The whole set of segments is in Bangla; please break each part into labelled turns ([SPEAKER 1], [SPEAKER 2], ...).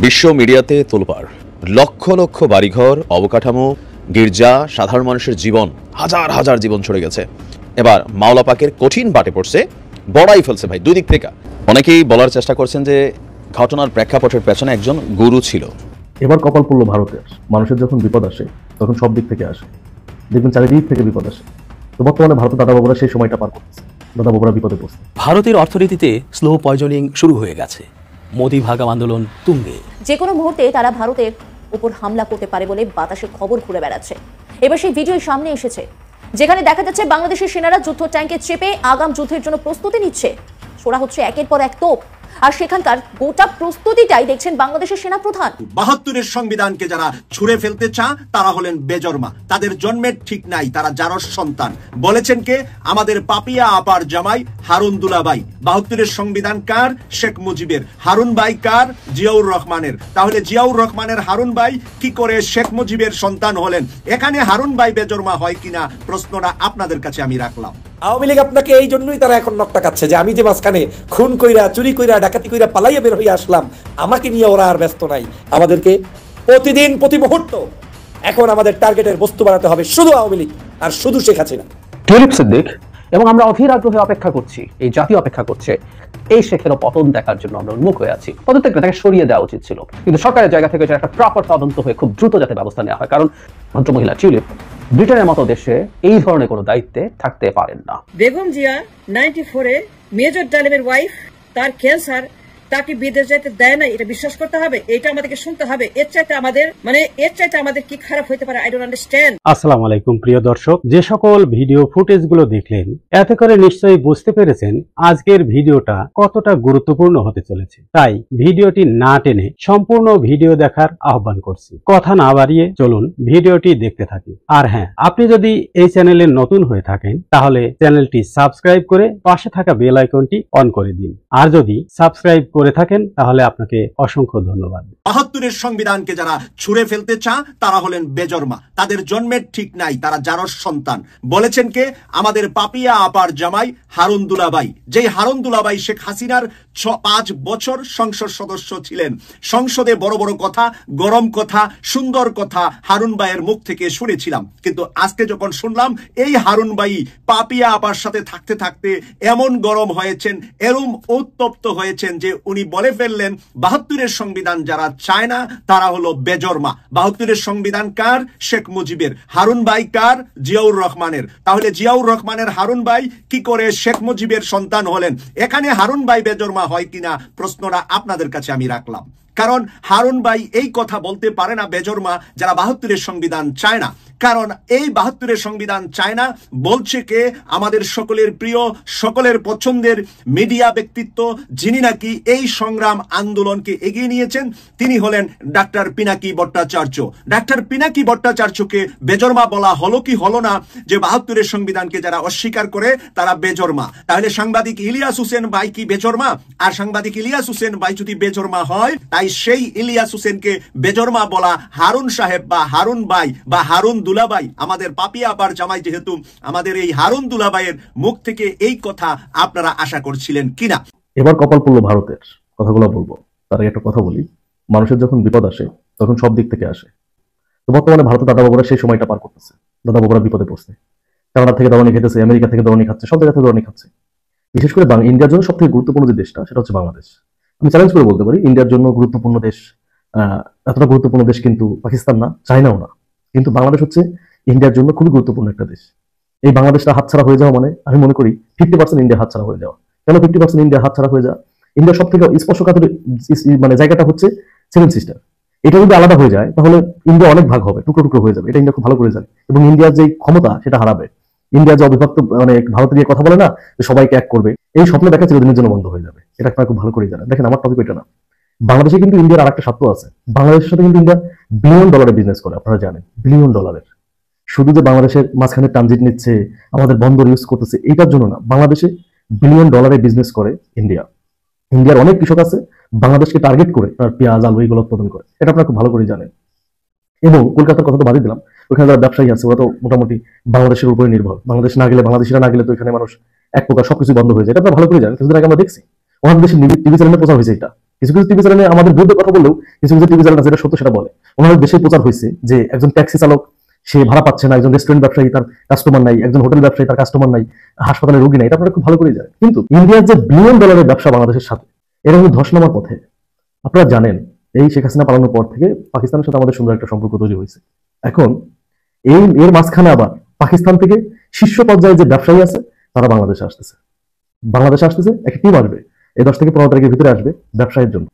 [SPEAKER 1] বিশ্ব মিডিয়াতে তোলপাড়, লক্ষ লক্ষ বাড়িঘর, অবকাঠামো, গির্জা, সাধারণ মানুষের জীবন, হাজার হাজার জীবন ছড়ে গেছে। এবার মাওলা পাকের কঠিন বাটে পড়ছে, বড়াই ফেলছে ভাই দুই দিক থেকে। অনেকেই বলার চেষ্টা করছেন যে ঘটনার প্রেক্ষাপটের পেছনে একজন গুরু ছিল।
[SPEAKER 2] এবার কপাল পড়ল ভারতের। মানুষের যখন বিপদ আসে তখন সব দিক থেকে আসে, দেখবেন চারিদিক থেকে বিপদ আসে। তো বর্তমানে ভারতের দাদাবাবুরা সেই সময়টা পার করতেছে, দাদাবাবুরা বিপদে পড়ছে।
[SPEAKER 3] ভারতের অর্থনীতিতে স্লো পয়জনিং শুরু হয়ে গেছে, মোদি ভাগাম আন্দোলন তুঙ্গে।
[SPEAKER 4] যে কোনো মুহূর্তে তারা ভারতের উপর হামলা করতে পারে বলে বাতাসে খবর ঘুরে বেড়াচ্ছে। এবার সেই ভিডিও সামনে এসেছে, যেখানে দেখা যাচ্ছে বাংলাদেশের সেনারা যুদ্ধ ট্যাঙ্কে চেপে আগাম যুদ্ধের জন্য প্রস্তুতি নিচ্ছে। ছোড়া হচ্ছে একের পর এক তোপ, আর সেখানকার গোটা প্রস্তুতিটাই দেখছেন বাংলাদেশের সেনা প্রধান।
[SPEAKER 5] ৭২-এর সংবিধানকে যারা ছুঁড়ে ফেলতে চা তারা হলেন বেজন্মা, তাদের জন্মের ঠিক নাই, তারা জারস সন্তান। বলেছেন কে? আমাদের পাপিয়া আপার জামাই হারুন দুলাভাই। ৭২-এর সংবিধান কার? শেখ মুজিবের। হারুন ভাই কার? জিয়াউর রহমানের। তাহলে জিয়াউর রহমানের হারুন ভাই কি করে শেখ মুজিবের সন্তান হলেন? এখানে হারুন ভাই বেজন্মা হয় কিনা প্রশ্নটা আপনাদের কাছে আমি রাখলাম।
[SPEAKER 6] আওয়ামী লীগ আপনাকে এই জন্যই তারা এখন নকটা কাচ্ছে যে আমি যে মাঝখানে খুন কইরা, চুরি কইরা, ডাকাতি কইরা পালাইয়া বের হইয়া আসলাম, আমাকে নিয়ে ওরা আর ব্যস্ত নাই। আমাদেরকে প্রতিদিন প্রতি মুহূর্ত এখন আমাদের টার্গেটের বস্তু বানাতে হবে শুধু আওয়ামী লীগ আর শুধু শেখ হাসিনা।
[SPEAKER 7] টিউলিপ সিদ্দিক এবং আমরা অধীর আগ্রহে অপেক্ষা করছি, এই জাতীয় অপেক্ষা করছে এই শেখের পতন দেখার জন্য আমরা উন্মুখ হয়ে আছি। পদত্যাগটা তাকে সরিয়ে দেওয়া উচিত ছিল, কিন্তু সরকারের জায়গা থেকে একটা প্রপার তদন্ত হয়ে খুব দ্রুত যাতে ব্যবস্থা নেওয়া হয়, কারণ ভদ্রমহিলা টিউলিপ ব্রিটেনের মতো দেশে এই ধরনের কোনো দায়িত্বে থাকতে পারেন না।
[SPEAKER 8] বেগম জিয়া 94-এ মেজর ডালিমের ওয়াইফ, তার ক্যান্সার, তাকে বিদেশ যেতে দেয় না, এটা বিশ্বাস করতে হবে, এটা আমাদেরকে শুনতে হবে। এর চাইতে আমাদের কি খারাপ হতে পারে? I don't understand.
[SPEAKER 9] আসসালামু আলাইকুম প্রিয় দর্শক, যে সকল ভিডিও ফুটেজ গুলো দেখলেন এতে করে নিশ্চয়ই বুঝতে পেরেছেন আজকের ভিডিওটা কতটা গুরুত্বপূর্ণ হতে চলেছে। তাই ভিডিওটি না টেনে সম্পূর্ণ ভিডিও দেখার আহ্বান করছি। কথা না বাড়িয়ে চলুন ভিডিওটি দেখতে থাকি। আর হ্যাঁ, আপনি যদি এই চ্যানেলে নতুন হয়ে থাকেন তাহলে চ্যানেলটি সাবস্ক্রাইব করে পাশে থাকা বেল আইকনটি অন করে দিন। আর যদি সাবস্ক্রাইব করে থাকেন তাহলে আপনাকে অসংখ্য ধন্যবাদ।
[SPEAKER 5] ৭২-এর সংবিধানকে যারা ছুঁড়ে ফেলতে চা তারা হলেন বেজন্মা, তাদের জন্মের ঠিক নাই, তারা জারস সন্তান। বলেছেন কে? আমাদের পাপিয়া আপার জামাই হারুন দুলাভাই। যেই হারুন দুলাভাই শেখ হাসিনার ৫ বছর সংসদ সদস্য ছিলেন। সংসদে বড় বড় কথা, গরম কথা, সুন্দর কথা হারুন ভাইয়ের মুখ থেকে শুনেছিলাম, কিন্তু আজকে যখন শুনলাম এই হারুন ভাই পাপিয়া আপার সাথে থাকতে থাকতে এমন গরম হয়েছেন, এরম উত্তপ্ত হয়েছেন যে উনি বলে ফেললেন ৭২-এর সংবিধান যারা চায় না তারা হলো বেজন্মা। ৭২-এর সংবিধান কার? শেখ মুজিবের। হারুন ভাই কার? জিয়াউর রহমানের। তাহলে জিয়াউর রহমানের হারুন ভাই কি করে শেখ মুজিবের সন্তান হলেন? এখানে হারুন ভাই বেজন্মা হয় কিনা প্রশ্নটা আপনাদের কাছে আমি রাখলাম। কারণ হারুন ভাই এই কথা বলতে পারে না বেজন্মা যারা ৭২-এর সংবিধান চায় না, কারণ এই ৭২-এর সংবিধান চায় না বলছে কে? আমাদের সকলের প্রিয়, সকলের পছন্দের মিডিয়া ব্যক্তিত্ব, যিনি নাকি এই সংগ্রাম আন্দোলনকে এগিয়ে নিয়েছেন, তিনি হলেন ডাক্তার পিনাকি ভট্টাচার্য। ডাক্তার পিনাকি ভট্টাচার্যকে বেজন্মা বলা হলো কি হলো না যে ৭২-এর সংবিধানকে যারা অস্বীকার করে তারা বেজন্মা? তাহলে সাংবাদিক ইলিয়াস হোসেন ভাই কি বেজন্মা? আর সাংবাদিক ইলিয়াস হোসেন ভাই যদি বেজন্মা হয়, তাই সেই ইলিয়াস হোসেনকে বেজন্মা বলা হারুন সাহেব বা হারুন ভাই বা হারুন দুলাভাই, আমাদের পাপিয়া আপার জামাই, যেহেতু আমাদের এই হারুন দুলাভাইয়ের মুখ থেকে এই কথা আপনারা আশা করছিলেন কিনা?
[SPEAKER 2] এবার কপাল পড়ল ভারতের। কথাগুলো বলবো তার আগে একটা কথা বলি, মানুষের যখন বিপদ আসে তখন সব দিক থেকে আসে। তো বর্তমানে ভারতের দাদাবাবুরা সেই সময়টা পার করতেছে, দাদাবাবুরা বিপদে পড়ছে। কানাডা থেকে দরনি খেতেছে, আমেরিকা থেকে দরনি খাচ্ছে, সব জায়গা থেকে দরনি খাচ্ছে। বিশেষ করে ইন্ডিয়ার জন্য সব থেকে গুরুত্বপূর্ণ যে দেশটা সেটা হচ্ছে বাংলাদেশ। আমি চ্যালেঞ্জ করে বলতে পারি ইন্ডিয়ার জন্য গুরুত্বপূর্ণ দেশ, এতটা গুরুত্বপূর্ণ দেশ কিন্তু পাকিস্তান না, চায়নাও না, কিন্তু বাংলাদেশ হচ্ছে ইন্ডিয়ার জন্য খুবই গুরুত্বপূর্ণ একটা দেশ। এই বাংলাদেশটা হাতছাড়া হয়ে যাওয়া মানে আমি মনে করি 50% ইন্ডিয়া হাতছাড়া হয়ে যাওয়া। কেন 50% ইন্ডিয়া হাতছাড়া হয়ে যাওয়া? ইন্ডিয়ার সব থেকে স্পর্শকাতর মানে জায়গাটা হচ্ছে সেভেন সিস্টার। এটা যদি আলাদা হয়ে যায় তাহলে ইন্ডিয়া অনেক ভাগ হবে, টুকরো টুকরো হয়ে যাবে। এটা ইন্ডিয়া খুব ভালো করে জানে, এবং ইন্ডিয়ার যে ক্ষমতা সেটা হারাবে। ইন্ডিয়া যে অবিভক্ত মানে ভারতে গিয়ে কথা বলে না যে সবাইকে এক করবে, এই স্বপ্ন দেখা চিরদিনের জন্য বন্ধ হয়ে যাবে। এটা আপনারা খুব ভালো করে জানেন। দেখেন, আমার টপিক এটা না। বাংলাদেশে কিন্তু ইন্ডিয়ার আরেকটা স্বার্থ আছে। বাংলাদেশের সাথে কিন্তু ইন্ডিয়া $1 বিলিয়ন বিজনেস করে, আপনারা জানেন। $1 বিলিয়ন। শুধু যে বাংলাদেশের মাঝখানে ট্রানজিট নিচ্ছে, আমাদের বন্দর ইউজ করতেছে, এইটার জন্য না। বাংলাদেশে $1 বিলিয়ন বিজনেস করে ইন্ডিয়া। ইন্ডিয়ার অনেক কৃষক আছে বাংলাদেশকে টার্গেট করে তার পেঁয়াজ, আলু এগুলো উৎপাদন করে, এটা আপনারা খুব ভালো করে জানেন। এবং কলকাতার কথা তো বাদই দিলাম, ওখানে যারা ব্যবসায়ী আছে ওরা তো মোটামুটি বাংলাদেশের উপরে নির্ভর। বাংলাদেশ না গেলে, বাংলাদেশিরা না গেলে তো এখানে মানুষ এক প্রকার সবকিছু বন্ধ হয়ে যায়, এটা আপনারা ভালো করে জানেন। কিছুদিন আগে আমরা দেখছি আমাদের দেশের টিভি চ্যানেলে প্রচার হয়েছে এটা কিছু কিছু টিভি চ্যানেলে আমাদের বিরুদ্ধে কথা বললেও কিছু কিছু টিভি চ্যানেল যেটা সত্য সেটা বলে। ওনাদের দেশে প্রচার হয়েছে যে একজন ট্যাক্সি চালক সে ভাড়া পাচ্ছে না, একজন রেস্টুরেন্ট ব্যবসায়ী তার কাস্টমার নাই, একজন হোটেল ব্যবসায়ী তার কাস্টমার নাই, হাসপাতালে রোগী নাই। এটা আপনারা খুব ভালো করে জানেন। কিন্তু ইন্ডিয়ার যে বিলিয়ন ডলারের ব্যবসা বাংলাদেশের সাথে, এটা কিন্তু ধস নামার পথে। আপনারা জানেন এই শেখ হাসিনা পালানোর পর থেকে পাকিস্তানের সাথে আমাদের সুন্দর একটা সম্পর্ক তৈরি হয়েছে। এখন এর মাঝখানে আবার পাকিস্তান থেকে শীর্ষ পর্যায়ে যে ব্যবসায়ী আছে তারা বাংলাদেশে আসতেছে। একটা টিম আসবে, এই 10 থেকে 15 তারিখের ভিতরে আসবে ব্যবসায়ের জন্য।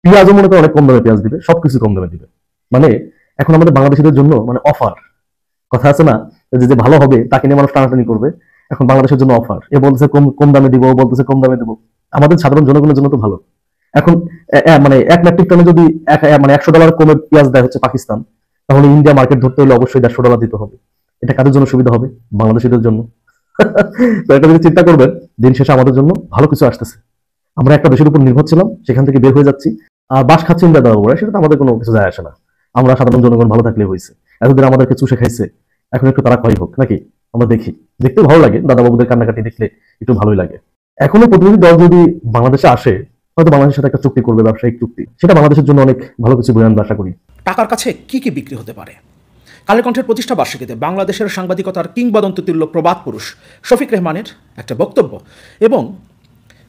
[SPEAKER 2] পেঁয়াজও মনে করে অনেক কম দামে পেঁয়াজ দিবে, সবকিছু কম দামে দিবে। মানে এখন আমাদের বাংলাদেশিদের জন্য মানে অফার, কথা আছে না যে ভালো হবে তাকে নিয়ে মানুষ টানাটানি করবে, এখন বাংলাদেশের জন্য অফার। এ বলতেছে কম দামে দিব, ও বলতেছে কম দামে দেবো। আমাদের সাধারণ জনগণের জন্য তো ভালো। এখন মানে 1 মেট্রিক টনে যদি $100 কমে পেঁয়াজ দেয় হচ্ছে পাকিস্তান, তাহলে ইন্ডিয়া মার্কেট ধরতে হলে অবশ্যই $150 দিতে হবে। এটা কাদের জন্য সুবিধা হবে? বাংলাদেশিদের জন্য। তো এটা যদি চিন্তা করবেন, দিন শেষে আমাদের জন্য ভালো কিছু আসতেছে। আমরা একটা দেশের উপর নির্ভর ছিলাম, সেখান থেকে বের হয়ে যাচ্ছি। আর বাস খাচ্ছি ইন্ডিয়া দাদা বলে, সেটা তো আমাদের কোনো কিছু যায় আসে না। আমরা সাধারণ জনগণ ভালো থাকলে হয়েছে। এতদিন আমাদেরকে চুষে খাইছে, এখন একটু তারা ক্ষয় হোক নাকি? আমরা দেখি, দেখতে ভালো লাগে, দাদা বাবুদের কান্নাকাটি দেখলে একটু ভালোই লাগে। এখনো প্রতিনিধি দল যদি বাংলাদেশে আসে, হয়তো বাংলাদেশের সাথে একটা চুক্তি করবে, ব্যবসায়িক চুক্তি, সেটা বাংলাদেশের জন্য অনেক ভালো কিছু বয়ে আনবে আশা করি।
[SPEAKER 10] টাকার কাছে কি কি বিক্রি হতে পারে? কালের কণ্ঠের প্রতিষ্ঠা বার্ষিকীতে বাংলাদেশের সাংবাদিকতার কিংবদন্তিতুল্য প্রবাদ পুরুষ শফিক রেহমানের একটা বক্তব্য এবং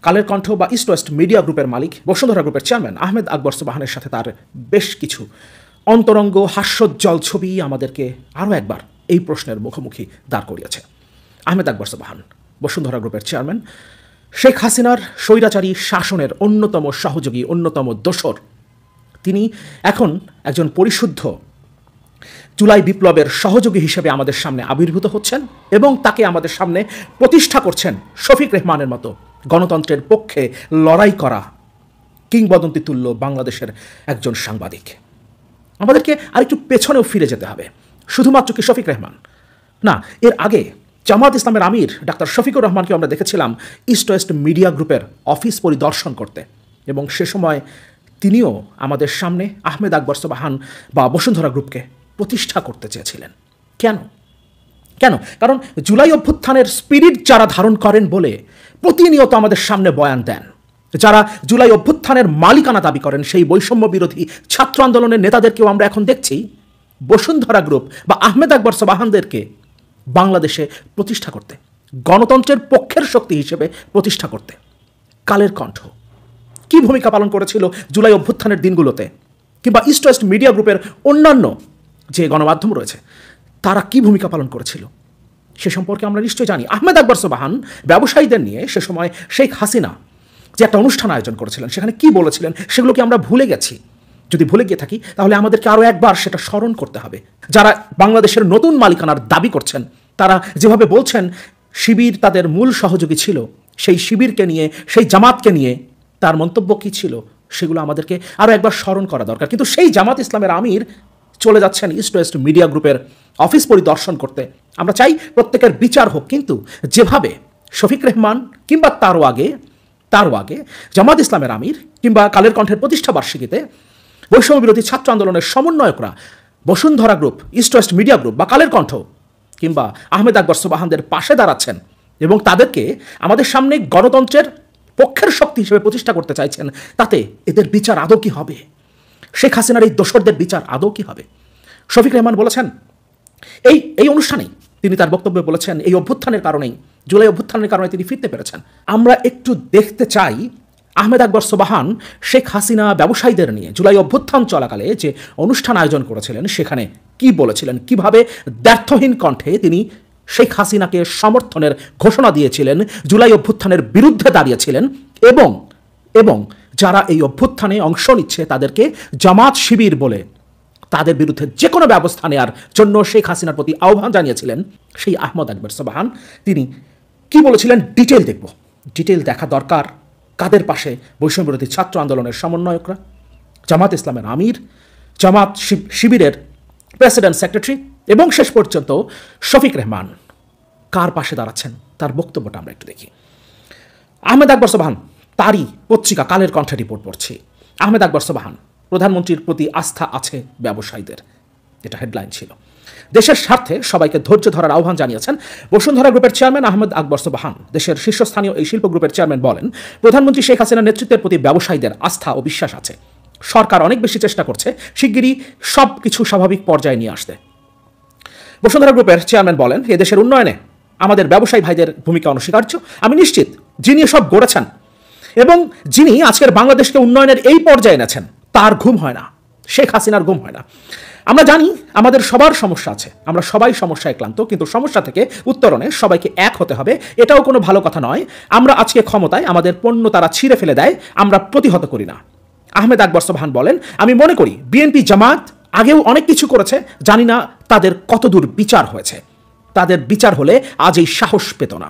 [SPEAKER 10] কালের কণ্ঠ বা ইস্ট ওয়েস্ট মিডিয়া গ্রুপের মালিক বসুন্ধরা গ্রুপের চেয়ারম্যান আহমেদ আকবর সোবহানের সাথে তার বেশ কিছু অন্তরঙ্গ হাস্যোজ্জ্বল ছবি আমাদেরকে আরও একবার এই প্রশ্নের মুখোমুখি দাঁড় করিয়েছে। আহমেদ আকবর সোবহান বসুন্ধরা গ্রুপের চেয়ারম্যান, শেখ হাসিনার স্বৈরাচারী শাসনের অন্যতম সহযোগী, অন্যতম দোসর। তিনি এখন একজন পরিশুদ্ধ জুলাই বিপ্লবের সহযোগী হিসেবে আমাদের সামনে আবির্ভূত হচ্ছেন এবং তাকে আমাদের সামনে প্রতিষ্ঠা করছেন শফিক রেহমানের মতো গণতন্ত্রের পক্ষে লড়াই করা কিংবদন্তি তুল্য বাংলাদেশের একজন সাংবাদিক। আমাদেরকে আরেকটু পেছনেও ফিরে যেতে হবে। শুধুমাত্র কি শফিক রেহমান না, এর আগে জামাত ইসলামের আমির ডাক্তার শফিকুর রহমানকে আমরা দেখেছিলাম ইস্ট ওয়েস্ট মিডিয়া গ্রুপের অফিস পরিদর্শন করতে, এবং সে সময় তিনিও আমাদের সামনে আহমেদ আকবর সোবহান বা বসুন্ধরা গ্রুপকে প্রতিষ্ঠা করতে চেয়েছিলেন। কেন? কারণ জুলাই অভ্যুত্থানের স্পিরিট যারা ধারণ করেন বলে প্রতিনিয়ত আমাদের সামনে বয়ান দেন, যারা জুলাই অভ্যুত্থানের মালিকানা দাবি করেন, সেই বৈষম্য বিরোধী ছাত্র আন্দোলনের নেতাদেরকেও আমরা এখন দেখছি বসুন্ধরা গ্রুপ বা আহমেদ আকবর সোবহানদেরকে বাংলাদেশে প্রতিষ্ঠা করতে, গণতন্ত্রের পক্ষের শক্তি হিসেবে প্রতিষ্ঠা করতে। কালের কণ্ঠ কি ভূমিকা পালন করেছিল জুলাই অভ্যুত্থানের দিনগুলোতে, কিংবা ইস্ট ওয়েস্ট মিডিয়া গ্রুপের অন্যান্য যে গণমাধ্যম রয়েছে তারা কি ভূমিকা পালন করেছিল সে সম্পর্কে আমরা নিশ্চয়ই জানি। আহমেদ আকবর সোবহান ব্যবসায়ীদের নিয়ে সে সময় শেখ হাসিনা যে একটা অনুষ্ঠান আয়োজন করেছিলেন, সেখানে কি বলেছিলেন সেগুলোকে আমরা ভুলে গেছি। যদি ভুলে গিয়ে থাকি তাহলে আমাদেরকে আরও একবার সেটা স্মরণ করতে হবে। যারা বাংলাদেশের নতুন মালিকানার দাবি করছেন তারা যেভাবে বলছেন শিবির তাদের মূল সহযোগী ছিল, সেই শিবিরকে নিয়ে, সেই জামাতকে নিয়ে তার মন্তব্য কী ছিল সেগুলো আমাদেরকে আরও একবার স্মরণ করা দরকার। কিন্তু সেই জামাত ইসলামের আমির চলে যাচ্ছেন ইস্ট ওয়েস্ট মিডিয়া গ্রুপের অফিস পরিদর্শন করতে। আমরা চাই প্রত্যেকের বিচার হোক, কিন্তু যেভাবে শফিক রেহমান কিংবা তারও আগে জামাত ইসলামের আমির কিংবা কালের কণ্ঠের প্রতিষ্ঠা বার্ষিকীতে বৈষম্য বিরোধী ছাত্র আন্দোলনের সমন্বয়করা Bashundhara group, east West media group বা কালের কণ্ঠ কিংবা আহমেদ আকবর সোবহানদের পাশে দাঁড়াচ্ছেন এবং তাদেরকে আমাদের সামনে গণতন্ত্রের পক্ষের শক্তি হিসেবে প্রতিষ্ঠা করতে চাইছেন, তাতে এদের বিচার আদৌ কি হবে? শেখ হাসিনার এই দোসরদের বিচার আদৌ কি হবে? শফিক রেহমান বলেছেন এই অনুষ্ঠানেই, তিনি তার বক্তব্যে বলেছেন এই অভ্যুত্থানের কারণেই, জুলাই অভ্যুত্থানের কারণে তিনি ফিরতে পেরেছেন। আমরা একটু দেখতে চাই আহমেদ আকবর সোবহান শেখ হাসিনা ব্যবসায়ীদের নিয়ে জুলাই অভ্যুত্থান চলাকালে যে অনুষ্ঠান আয়োজন করেছিলেন সেখানে কি বলেছিলেন, কিভাবে দ্ব্যর্থহীন কণ্ঠে তিনি শেখ হাসিনাকে সমর্থনের ঘোষণা দিয়েছিলেন, জুলাই অভ্যুত্থানের বিরুদ্ধে দাঁড়িয়েছিলেন এবং যারা এই অভ্যুত্থানে অংশ নিচ্ছে তাদেরকে জামাত শিবির বলে তাদের বিরুদ্ধে যে কোনো ব্যবস্থা নেওয়ার জন্য শেখ হাসিনার প্রতি আহ্বান জানিয়েছিলেন। সেই আহমেদ আকবর সোবহান তিনি কি বলেছিলেন ডিটেল দেখা দরকার। কাদের পাশে? বৈষম্য বিরোধী ছাত্র আন্দোলনের সমন্বয়করা, জামাত ইসলামের আমির, জামাত শিবিরের প্রেসিডেন্ট সেক্রেটারি এবং শেষ পর্যন্ত শফিক রেহমান কার পাশে দাঁড়াচ্ছেন তার বক্তব্যটা আমরা একটু দেখি। আহমেদ আকবর সোবহান, তারই পত্রিকা কালের কণ্ঠে রিপোর্ট পড়ছি। আহমেদ আকবর সোবহান, প্রধানমন্ত্রীর প্রতি আস্থা আছে ব্যবসায়ীদের, এটা হেডলাইন ছিল। দেশের স্বার্থে সবাইকে ধৈর্য ধরার আহ্বান জানিয়েছেন বসুন্ধরা গ্রুপের চেয়ারম্যান আহমেদ আকবর সোবহান। দেশের শীর্ষস্থানীয় এই শিল্প গ্রুপের চেয়ারম্যান বলেন, প্রধানমন্ত্রী শেখ হাসিনার নেতৃত্বের প্রতি ব্যবসায়ীদের আস্থা ও বিশ্বাস আছে। সরকার অনেক বেশি চেষ্টা করছে শিগগিরই সব কিছু স্বাভাবিক পর্যায়ে নিয়ে আসতে। বসুন্ধরা গ্রুপের চেয়ারম্যান বলেন, এদেশের উন্নয়নে আমাদের ব্যবসায়ী ভাইদের ভূমিকা অনস্বীকার্য। আমি নিশ্চিত যিনি সব গড়েছেন এবং যিনি আজকের বাংলাদেশকে উন্নয়নের এই পর্যায়ে এনেছেন তার ঘুম হয় না, শেখ হাসিনার ঘুম হয় না। আমরা জানি আমাদের সবার সমস্যা আছে, আমরা সবাই সমস্যায় ক্লান্ত, কিন্তু সমস্যা থেকে উত্তরণে সবাইকে এক হতে হবে, এটাও কোনো ভালো কথা নয়। আমরা আজকে ক্ষমতায়, আমাদের পণ্য তারা ছিঁড়ে ফেলে দেয়, আমরা প্রতিহত করি না। আহমেদ আকবর সোবহান বলেন, আমি মনে করি বিএনপি জামাত আগেও অনেক কিছু করেছে, জানি না তাদের কতদূর বিচার হয়েছে। তাদের বিচার হলে আজ এই সাহস পেত না,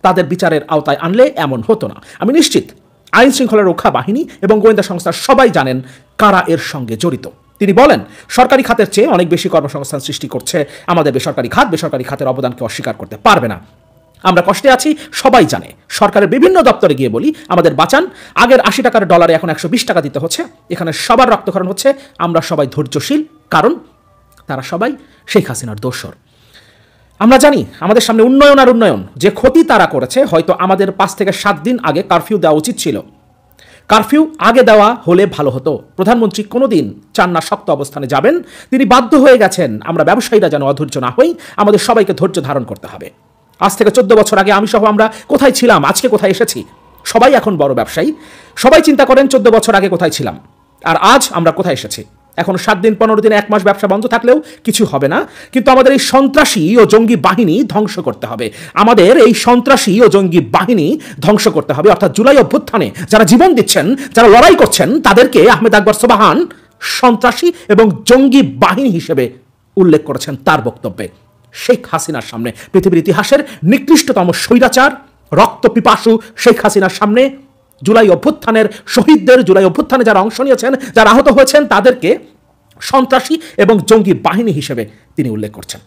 [SPEAKER 10] তাদের বিচারের আওতায় আনলে এমন হতো না। আমি নিশ্চিত আইন শৃঙ্খলা রক্ষা বাহিনী এবং গোয়েন্দা সংস্থা সবাই জানেন কারা এর সঙ্গে জড়িত। তিনি বলেন, সরকারি খাতের চেয়ে অনেক বেশি কর্মসংস্থান সৃষ্টি করছে আমাদের বেসরকারি খাত। বেসরকারি খাতের অবদানকে অস্বীকার করতে পারবে না। আমরা কষ্টে আছি, সবাই জানে। সরকারের বিভিন্ন দপ্তরে গিয়ে বলি, আমাদের বাঁচান। আগের 80 টাকার ডলারে এখন 120 টাকা দিতে হচ্ছে। এখানে সবার রক্তক্ষরণ হচ্ছে। আমরা সবাই ধৈর্যশীল, কারণ তারা সবাই শেখ হাসিনার দোসর। আমরা জানি আমাদের সামনে উন্নয়ন আর উন্নয়ন। যে ক্ষতি তারা করেছে, হয়তো আমাদের 5 থেকে 7 দিন আগে কারফিউ দেওয়া উচিত ছিল। কারফিউ আগে দেওয়া হলে ভালো হতো। প্রধানমন্ত্রী কোনোদিন চান না শক্ত অবস্থানে যাবেন, তিনি বাধ্য হয়ে গেছেন। আমরা ব্যবসায়ীরা যেন অধৈর্য না হই, আমাদের সবাইকে ধৈর্য ধারণ করতে হবে। আজ থেকে 14 বছর আগে আমি সহ আমরা কোথায় ছিলাম, আজকে কোথায় এসেছি। সবাই এখন বড় ব্যবসায়ী, সবাই চিন্তা করেন 14 বছর আগে কোথায় ছিলাম আর আজ আমরা কোথায় এসেছি। এখন 7 দিন 15 দিন 1 মাস ব্যবসা বন্ধ থাকলেও কিছু হবে না, কিন্তু আমাদের এই সন্ত্রাসী ও জঙ্গি বাহিনী ধ্বংস করতে হবে। আমাদের এই সন্ত্রাসী ও জঙ্গি বাহিনী ধ্বংস করতে হবে। অর্থাৎ জুলাই অভ্যুত্থানে যারা জীবন দিচ্ছেন, যারা লড়াই করছেন, তাদেরকে আহমেদ আকবর সোবহান সন্ত্রাসী এবং জঙ্গি বাহিনী হিসেবে উল্লেখ করেছেন তার বক্তব্যে। শেখ হাসিনার সামনে, পৃথিবীর ইতিহাসের নিকৃষ্টতম স্বৈরাচার রক্ত পিপাসু শেখ হাসিনার সামনে জুলাই অভ্যুত্থানের শহীদদের, জুলাই অভ্যুত্থানে যারা অংশ নিয়েছেন, যারা আহত হয়েছেন, তাদেরকে সন্ত্রাসী এবং জঙ্গি বাহিনী হিসেবে তিনি উল্লেখ করছেন।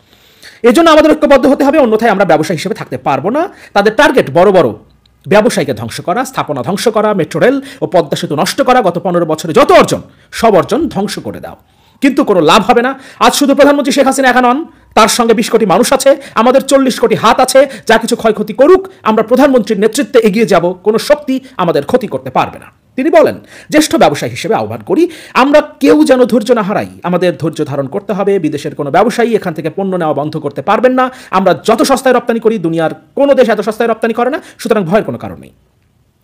[SPEAKER 10] এজন্য আমাদের ঐক্যবদ্ধ হতে হবে, অন্যথায় আমরা ব্যবসায়ী হিসেবে থাকতে পারবো না। তাদের টার্গেট বড় বড় ব্যবসায়ীকে ধ্বংস করা, স্থাপনা ধ্বংস করা, মেট্রো রেল ও পদ্মা সেতু নষ্ট করা, গত 15 বছরে যত অর্জন, সব অর্জন ধ্বংস করে দাও। কিন্তু কোনো লাভ হবে না। আজ শুধু প্রধানমন্ত্রী শেখ হাসিনা একা নন, তার সঙ্গে 20 কোটি মানুষ আছে, আমাদের 40 কোটি হাত আছে। যা কিছু ক্ষয়ক্ষতি করুক, আমরা প্রধানমন্ত্রীর নেতৃত্বে এগিয়ে যাব, কোনো শক্তি আমাদের ক্ষতি করতে পারবে না। তিনি বলেন, জ্যেষ্ঠ ব্যবসায়ী হিসেবে আহ্বান করি, আমরা কেউ যেন ধৈর্য না হারাই। আমাদের ধৈর্য ধারণ করতে হবে। বিদেশের কোনো ব্যবসায়ী এখান থেকে পণ্য নেওয়া বন্ধ করতে পারবেন না। আমরা যত সস্তায় রপ্তানি করি, দুনিয়ার কোনো দেশ এত সস্তায় রপ্তানি করে না, সুতরাং ভয়ের কোনো কারণ নেই।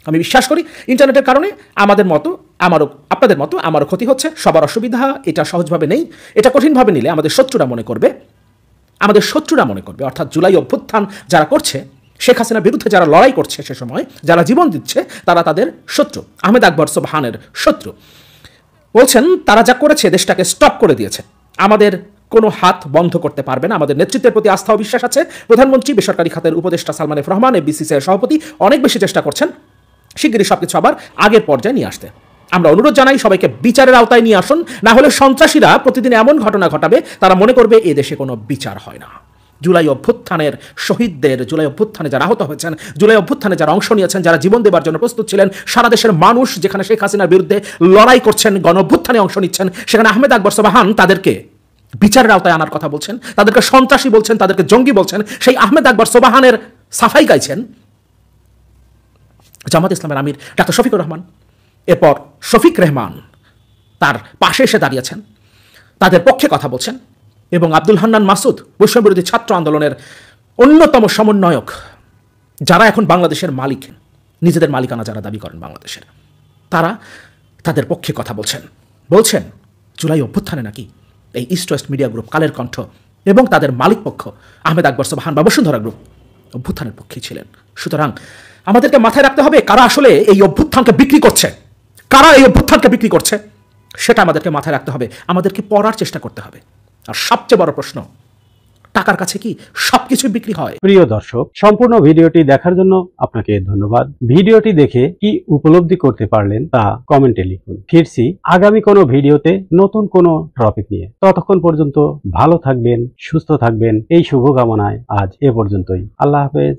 [SPEAKER 10] আমি বিশ্বাস করি ইন্টারনেটের কারণে আমাদের মতো, আমারও, আপনাদের মতো আমারও ক্ষতি হচ্ছে, সবার অসুবিধা। এটা সহজভাবে নেই, এটা কঠিনভাবে নিলে আমাদের শত্রুরা মনে করবে, অর্থাৎ জুলাই অভ্যুত্থান যারা করছে, শেখ হাসিনার বিরুদ্ধে যারা লড়াই করছে, সে সময় যারা জীবন দিচ্ছে, তারা তাদের শত্রু, আহমেদ আকবর সোবহানের শত্রু। বলছেন, তারা যা করেছে দেশটাকে স্টপ করে দিয়েছে। আমাদের কোনো হাত বন্ধ করতে পারবে না। আমাদের নেতৃত্বের প্রতি আস্থা ও বিশ্বাস আছে। প্রধানমন্ত্রী, বেসরকারি খাতের উপদেষ্টা সালমান এফ রহমান, বিসিসিআই সভাপতি অনেক বেশি চেষ্টা করছেন শিগগিরই সবকিছু আবার আগের পর্যায়ে নিয়ে আসতে। আমরা অনুরোধ জানাই সবাইকে বিচারের আওতায় নিয়ে আসুন, না হলে সন্ত্রাসীরা প্রতিদিন এমন ঘটনা ঘটাবে, তারা মনে করবে এ দেশে কোনো বিচার হয় না। জুলাই অভ্যুত্থানের শহীদদের, জুলাই অভ্যুত্থানে যারা আহত হয়েছেন, জুলাই অভ্যুত্থানে যারা অংশ নিয়েছেন, যারা জীবন দেবার জন্য প্রস্তুত ছিলেন, সারা দেশের মানুষ যেখানে শেখ হাসিনার বিরুদ্ধে লড়াই করছেন, গণ অভ্যুত্থানে অংশ নিচ্ছেন, সেখানে আহমেদ আকবর সোবহান তাদেরকে বিচারের আওতায় আনার কথা বলছেন, তাদেরকে সন্ত্রাসী বলছেন, তাদেরকে জঙ্গি বলছেন। সেই আহমেদ আকবর সোবহানের সাফাই গাইছেন জামাত ইসলামের আমির ডাক্তার শফিকুর রহমান। এরপর শফিক রেহমান তার পাশে এসে দাঁড়িয়েছেন, তাদের পক্ষে কথা বলছেন। এবং আব্দুল হান্নান মাসুদ, বৈষম্য বিরোধী ছাত্র আন্দোলনের অন্যতম সমন্বয়ক, যারা এখন বাংলাদেশের মালিক, নিজেদের মালিকানা যারা দাবি করেন বাংলাদেশের, তারা তাদের পক্ষে কথা বলছেন জুলাই অভ্যুত্থানে নাকি এই east West media group, Kaler Kantho এবং তাদের মালিক পক্ষ আহমেদ আকবর সোবহান বা বসুন্ধরা গ্রুপ অভ্যুত্থানের পক্ষেই ছিলেন। সুতরাং আমাদেরকে মাথায় রাখতে হবে কারা আসলে এই অভ্যুত্থানকে বিক্রি করছে, সেটা আমাদেরকে মাথায় রাখতে হবে। আমাদেরকে পড়ার চেষ্টা করতে হবে। আর সবচেয়ে বড় প্রশ্ন, টাকার কাছে কি সবকিছু বিক্রি হয়?
[SPEAKER 9] প্রিয় দর্শক, সম্পূর্ণ ভিডিওটি দেখার জন্য আপনাকে ধন্যবাদ। ভিডিওটি দেখে কি উপলব্ধি করতে পারলেন তা কমেন্টে লিখুন। ফিরছি আগামী কোনো ভিডিওতে নতুন কোনো টপিক নিয়ে। ততক্ষণ পর্যন্ত ভালো থাকবেন, সুস্থ থাকবেন, এই শুভকামনায় আজ এ পর্যন্তই। আল্লাহ হাফেজ।